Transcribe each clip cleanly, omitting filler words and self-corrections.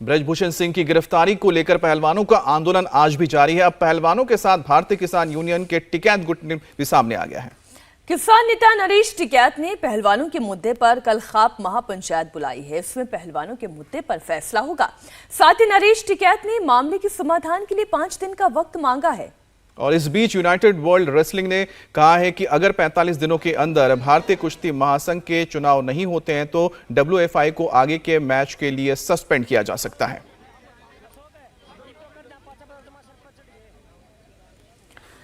ब्रजभूषण सिंह की गिरफ्तारी को लेकर पहलवानों का आंदोलन आज भी जारी है। अब पहलवानों के साथ भारतीय किसान यूनियन के टिकैत गुट भी सामने आ गया है। किसान नेता नरेश टिकैत ने पहलवानों के मुद्दे पर कल खाप महापंचायत बुलाई है। इसमें पहलवानों के मुद्दे पर फैसला होगा। साथ ही नरेश टिकैत ने मामले के समाधान के लिए 5 दिन का वक्त मांगा है। और इस बीच यूनाइटेड वर्ल्ड रेसलिंग ने कहा है कि अगर 45 दिनों के अंदर भारतीय कुश्ती महासंघ के चुनाव नहीं होते हैं तो WFI को आगे के मैच के लिए सस्पेंड किया जा सकता है।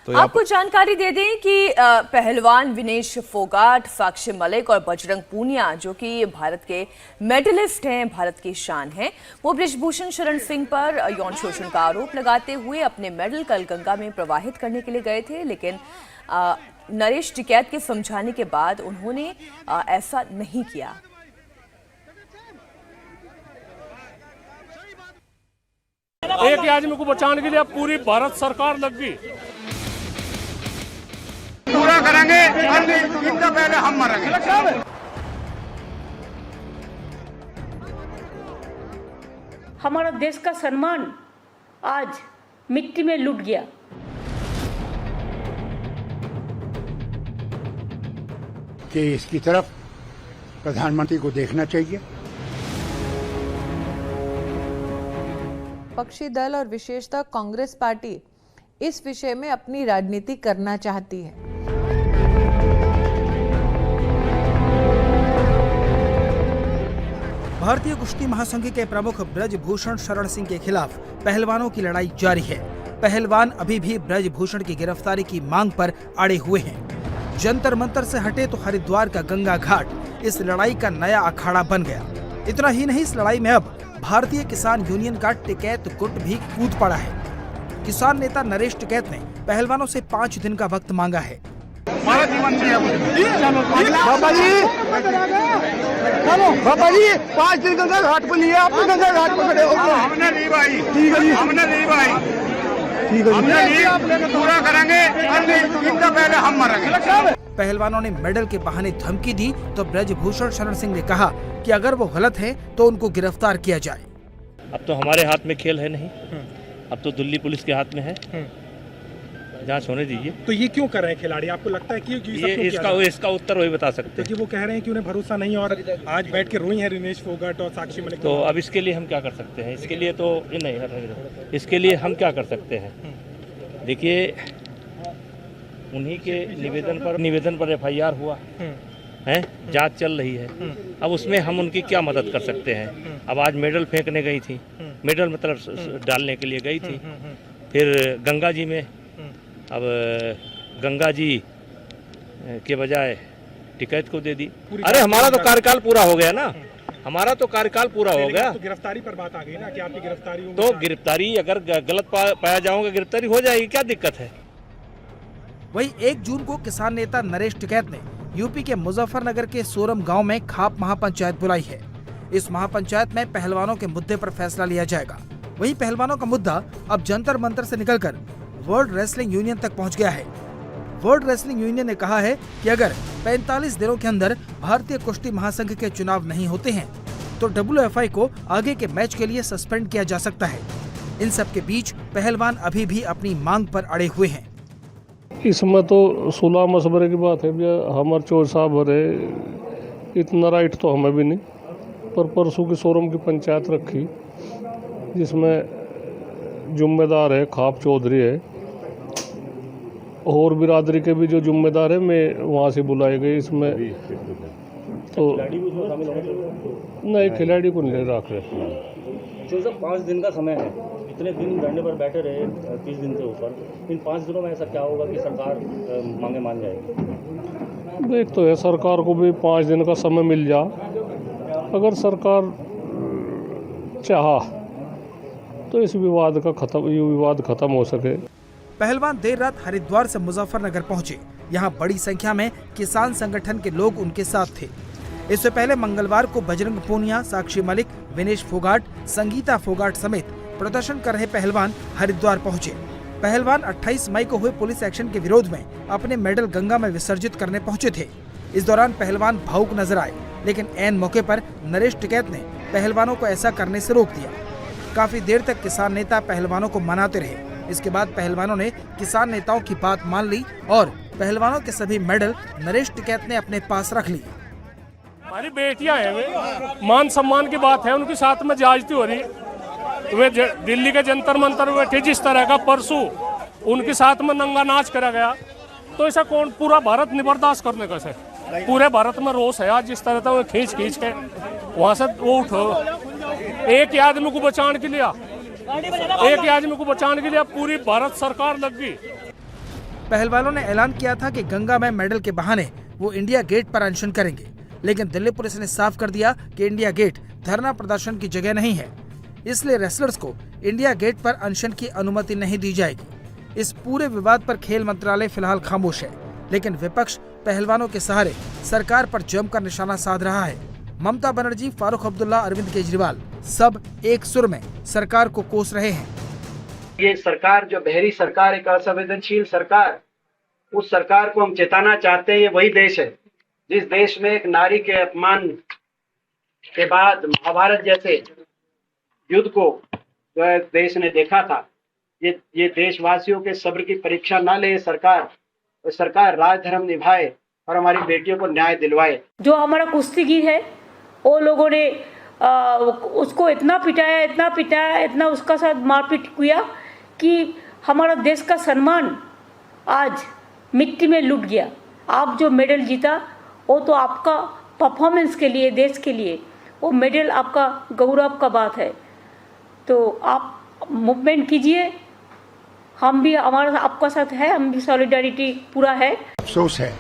तो आपको जानकारी दे दें कि पहलवान विनेश फोगाट, साक्षी मलिक और बजरंग पूनिया, जो कि भारत के मेडलिस्ट हैं, भारत की शान हैं, वो ब्रजभूषण शरण सिंह पर यौन शोषण का आरोप लगाते हुए अपने मेडल कल गंगा में प्रवाहित करने के लिए गए थे। लेकिन नरेश टिकैत के समझाने के बाद उन्होंने ऐसा नहीं किया। एक आदमी को बचाने के लिए पूरी भारत सरकार लग गई। पूरा करेंगे, इनका पहले हम मरेंगे। हमारा देश का सम्मान आज मिट्टी में लुट गया। कि इसकी तरफ प्रधानमंत्री को देखना चाहिए। विपक्षी दल और विशेषतः कांग्रेस पार्टी इस विषय में अपनी राजनीति करना चाहती है। भारतीय कुश्ती महासंघ के प्रमुख ब्रजभूषण शरण सिंह के खिलाफ पहलवानों की लड़ाई जारी है। पहलवान अभी भी ब्रजभूषण की गिरफ्तारी की मांग पर अड़े हुए हैं। जंतर मंतर से हटे तो हरिद्वार का गंगा घाट इस लड़ाई का नया अखाड़ा बन गया। इतना ही नहीं, इस लड़ाई में अब भारतीय किसान यूनियन का टिकैत गुट भी कूद पड़ा है। किसान नेता नरेश टिकैत ने पहलवानों से 5 दिन का वक्त मांगा है। हमारा जीवन से बाबा जी 5 दिन गंगा घाट पर लिए, आप गंगा घाट पर खड़े हो। हमने ली भाई, ठीक है जी, हमने ली भाई, ठीक है, हमने ली, पूरा करेंगे, इनका पहले हम मरेंगे। पहलवानों ने मेडल के बहाने धमकी दी तो ब्रजभूषण शरण सिंह ने कहा कि अगर वो गलत है तो उनको गिरफ्तार किया जाए। अब तो हमारे हाथ में खेल है नहीं, अब तो दिल्ली पुलिस के हाथ में है। जांच होने दीजिए। तो ये क्यों कर रहे हैं खिलाड़ी? आपको लगता है कि ये इसका उत्तर वही बता सकते हैं। क्योंकि वो कह रहे हैं कि उन्हें भरोसा नहीं, और आज बैठ के रोई है विनेश फोगाट और साक्षी मलिक। तो अब इसके लिए हम क्या कर सकते हैं? इसके लिए तो नहीं, इसके लिए हम क्या कर सकते हैं? देखिए, उन्हीं के निवेदन पर FIR हुआ है, जांच चल रही है। अब उसमें हम उनकी क्या मदद कर सकते हैं? अब आज मेडल फेंकने गई थी, मेडल मतलब डालने के लिए गई थी, फिर गंगा जी में, अब गंगा जी के बजाय टिकैत को दे दी। अरे हमारा तो कार्यकाल पूरा हो गया ना, हमारा तो कार्यकाल पूरा हो गया। तो गिरफ्तारी पर बात आ गई ना कि आपकी गिरफ्तारी होगी। तो गिरफ्तारी अगर गलत पाया जाऊंगा, गिरफ्तारी हो जाएगी, क्या दिक्कत है? वहीं 1 जून को किसान नेता नरेश टिकैत ने यूपी के मुजफ्फरनगर के सोरम गांव में खाप महापंचायत बुलाई है। इस महापंचायत में पहलवानों के मुद्दे पर फैसला लिया जाएगा। वहीं पहलवानों का मुद्दा अब जंतर मंतर से निकलकर वर्ल्ड रेसलिंग यूनियन तक पहुंच गया है। वर्ल्ड रेसलिंग यूनियन ने कहा है कि अगर 45 दिनों के अंदर भारतीय कुश्ती महासंघ के चुनाव नहीं होते हैं तो WFI को आगे के मैच के लिए सस्पेंड किया जा सकता है। इन सब के बीच पहलवान अभी भी अपनी मांग पर अड़े हुए हैं। इसमें तो 16 मशवरे की बात है भैया, हमारे चोर साहब भरे, इतना राइट तो हमें भी नहीं। पर परसों की सोरम की पंचायत रखी, जिसमें जुम्मेदार है खाप चौधरी है, और बिरादरी के भी जो जुम्मेदार है, मैं वहाँ से बुलाए गए। इसमें तो नहीं, खिलाड़ी को नहीं रख रहे। जो 5 दिन का समय है, इतने दिन धरने पर बैठे रहे 30 दिन से ऊपर, इन 5 दिनों में ऐसा क्या होगा कि सरकार मांगे मान जाएगी? देख तो है, सरकार को भी 5 दिन का समय मिल जा, अगर सरकार चाहा तो इस विवाद खत्म हो सके। पहलवान देर रात हरिद्वार से मुजफ्फरनगर पहुंचे। यहां बड़ी संख्या में किसान संगठन के लोग उनके साथ थे। इससे पहले मंगलवार को बजरंग पूनिया, साक्षी मलिक, विनेश फोगाट, संगीता फोगाट समेत प्रदर्शन कर रहे पहलवान हरिद्वार पहुंचे। पहलवान 28 मई को हुए पुलिस एक्शन के विरोध में अपने मेडल गंगा में विसर्जित करने पहुंचे थे। इस दौरान पहलवान भावुक नजर आए, लेकिन ऐन मौके पर नरेश टिकैत ने पहलवानों को ऐसा करने से रोक दिया। काफी देर तक किसान नेता पहलवानों को मनाते रहे। इसके बाद पहलवानों ने किसान नेताओं की बात मान ली और पहलवानों के सभी मेडल नरेश टिकैत ने अपने पास रख लिए। हमारी बेटियां हैं, वे मान सम्मान की बात है, उनके साथ में ज्यादती हो रही। वे दिल्ली के जंतर मंतर बैठे, जिस तरह का परसों उनके साथ में नंगा नाच करा गया, तो ऐसा कौन पूरा भारत नहीं बर्दाश्त करने का है। पूरे भारत में रोष है आज, जिस तरह से वो खींच के वहां से वो उठो। एक आदमी को बचाने के लिए पूरी भारत सरकार लग गई। पहलवानों ने ऐलान किया था कि गंगा में मेडल के बहाने वो इंडिया गेट पर अनशन करेंगे, लेकिन दिल्ली पुलिस ने साफ कर दिया कि इंडिया गेट धरना प्रदर्शन की जगह नहीं है, इसलिए रेसलर्स को इंडिया गेट पर अनशन की अनुमति नहीं दी जाएगी। इस पूरे विवाद पर खेल मंत्रालय फिलहाल खामोश है, लेकिन विपक्ष पहलवानों के सहारे सरकार पर जमकर निशाना साध रहा है। ममता बनर्जी, फारूक अब्दुल्ला, अरविंद केजरीवाल सब एक सुर में सरकार को कोस रहे हैं। ये सरकार जो बहरी सरकार, एक असंवेदनशील सरकार, उस सरकार को हम चेताना चाहते हैं। ये वही देश है जिस देश में एक नारी के अपमान के बाद महाभारत जैसे युद्ध को जो है देश ने देखा था। ये देशवासियों के सब्र की परीक्षा ना ले सरकार राजधर्म निभाए और हमारी बेटियों को न्याय दिलवाए। जो हमारा कुश्तीगीर है, वो लोगों ने उसको इतना पिटाया, इतना उसका साथ मारपीट किया कि हमारा देश का सम्मान आज मिट्टी में लुट गया। आप जो मेडल जीता वो तो आपका परफॉर्मेंस के लिए, देश के लिए वो मेडल आपका गौरव का बात है। तो आप मूवमेंट कीजिए, हम भी, हमारा आपका साथ है, हम भी सॉलिडारिटी पूरा है। अफसोस है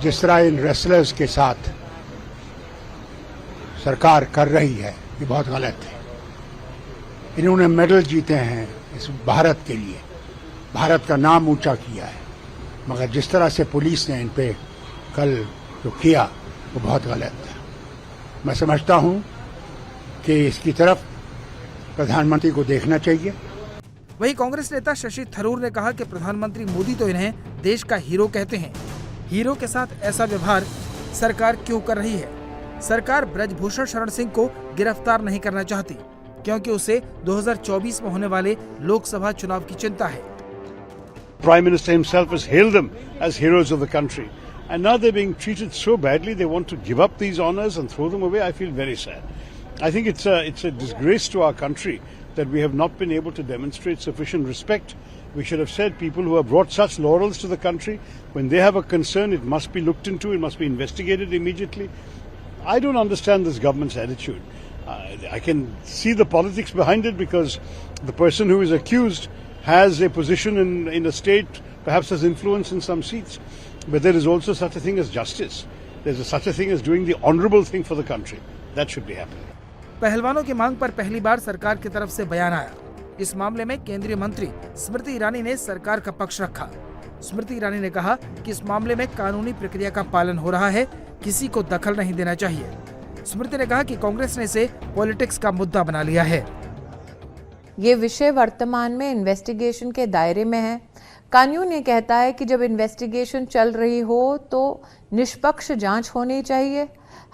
जिस तरह इन रेसलर्स के साथ सरकार कर रही है, ये बहुत गलत है। इन्होंने मेडल जीते हैं इस भारत के लिए, भारत का नाम ऊंचा किया है, मगर जिस तरह से पुलिस ने इन पे कल जो किया वो बहुत गलत है। मैं समझता हूं कि इसकी तरफ प्रधानमंत्री को देखना चाहिए। वहीं कांग्रेस नेता शशि थरूर ने कहा कि प्रधानमंत्री मोदी तो इन्हें देश का हीरो कहते हैं। हीरो के साथ ऐसा व्यवहार सरकार क्यों कर रही है? सरकार ब्रजभूषण शरण सिंह को गिरफ्तार नहीं करना चाहती, क्योंकि उसे 2024 में होने वाले लोकसभा चुनाव की चिंता है। Prime Minister himself has hailed them as heroes of the country, and now they're being treated so badly. They want to give up these honours and throw them away. I feel very sad. I think it's a disgrace to our country that we have not been able to demonstrate sufficient respect. We should have said people who have brought such laurels to the country, when they have a concern, it must be looked into, it must be investigated immediately. I don't understand this government's attitude. I can see the politics behind it, because the person who is accused has a position in a state, perhaps has influence in some seats. But there is also such a thing as justice. There's such a thing as doing the honourable thing for the country. That should be happening. पहलवानों की मांग पर पहली बार सरकार की तरफ से बयान आया। इस मामले में केंद्रीय मंत्री स्मृति ईरानी ने सरकार का पक्ष रखा। स्मृति ईरानी ने कहा कि इस मामले में कानूनी प्रक्रिया का पालन हो रहा है, किसी को दखल नहीं देना चाहिए। स्मृति ने कहा कि कांग्रेस ने इसे पॉलिटिक्स का मुद्दा बना लिया है। ये विषय वर्तमान में इन्वेस्टिगेशन के दायरे में है। कानून ये कहता है कि जब इन्वेस्टिगेशन चल रही हो तो निष्पक्ष जांच होनी चाहिए।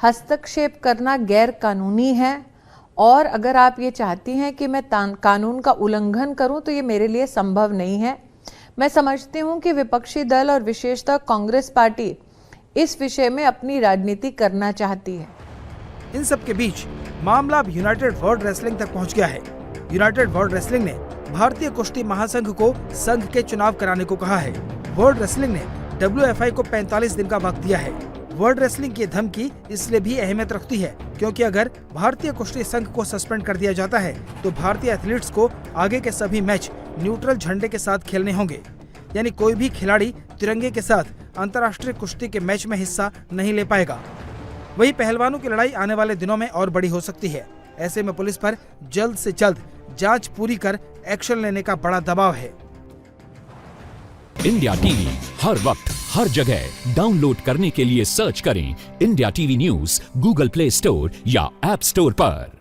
हस्तक्षेप करना गैर कानूनी है, और अगर आप ये चाहती हैं कि मैं कानून का उल्लंघन करूं तो ये मेरे लिए संभव नहीं है। मैं समझती हूं कि विपक्षी दल और विशेषतः कांग्रेस पार्टी इस विषय में अपनी राजनीति करना चाहती है। इन सब के बीच मामला अब यूनाइटेड वर्ल्ड रेसलिंग तक पहुंच गया है। यूनाइटेड वर्ल्ड रेसलिंग ने भारतीय कुश्ती महासंघ को संघ के चुनाव कराने को कहा है। वर्ल्ड रेसलिंग ने WFI को 45 दिन का वक्त दिया है। वर्ल्ड रेसलिंग की धमकी इसलिए भी अहमियत रखती है क्योंकि अगर भारतीय कुश्ती संघ को सस्पेंड कर दिया जाता है तो भारतीय एथलीट्स को आगे के सभी मैच न्यूट्रल झंडे के साथ खेलने होंगे, यानी कोई भी खिलाड़ी तिरंगे के साथ अंतर्राष्ट्रीय कुश्ती के मैच में हिस्सा नहीं ले पाएगा। वही पहलवानों की लड़ाई आने वाले दिनों में और बड़ी हो सकती है। ऐसे में पुलिस पर जल्द से जल्द जांच पूरी कर एक्शन लेने का बड़ा दबाव है। इंडिया टीवी हर वक्त हर जगह डाउनलोड करने के लिए सर्च करें India TV news Google play store या ऐप स्टोर पर।